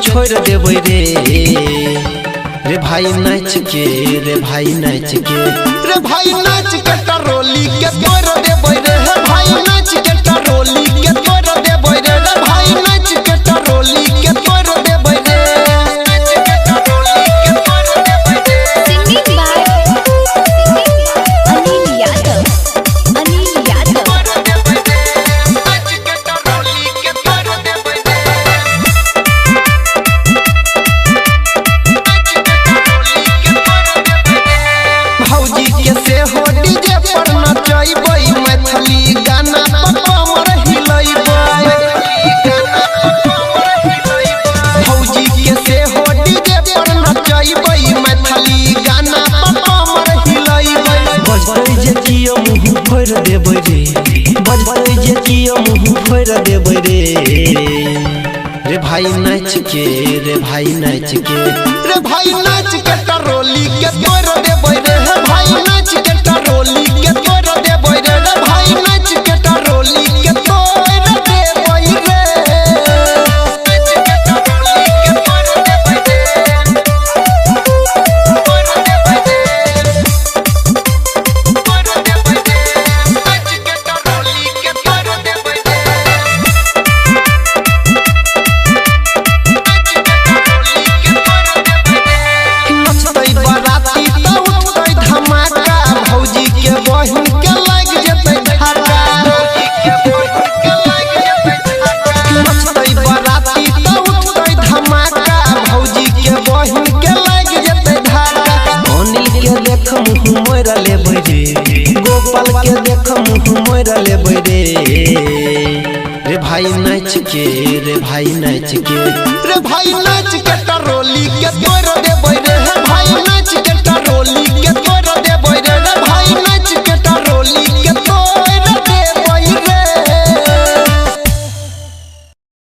छोड़ देबै रे भाई नाच के रे भाई नाच के रे भाई नाच के टरोली के तोड़ देबै रे भाई नाच के टरोली के तोड़ देबै रे भाई नाच के टरोली के तोड़ देबै रे नाच के टरोली के तोड़ देबै रे सिंगिंग बाय अनिल यादव तोड़ देबै रे नाच के टरोली के तोड़ देबै रे भौजी के से हो डीजे पर नचैबै मैथिली गाना पर कमर हिलैबै भौजी के से हो डीजे पर नचैबै मैथिली गाना पर कमर हिलैबै बजबै जे कियो मुँह फोड़ देबै बजबै जे कियो मुँह फोड़ देबै रे भाई नाच के रे भाई नाच के रे भाई नाच के टरोली के तोड़ देबै रे भाई नाच के टरोली के तोड़ देबै रे भाई नाच के टरोली के तोड़ देबै रे नाच के टरोली के तोड़ देबै रे तोड़ देबै रे तोड़ देबै रे नाच के टरोली के तोड़ देबै रे नचतै बराती त उठतै धमाका भौजी के बहिन के लाग जेतै धाका नचतै बराती त उठतै धमाका भौजी के बहिन के लाग जेतै धाका अनिल के देख मुँह मोड़ लेबै गोपाल के देख मुँह मोड़ लेबै रे भाई नाच के रे भाई नाच के रे भाई नाच के टरोली के तोड़ देबै रे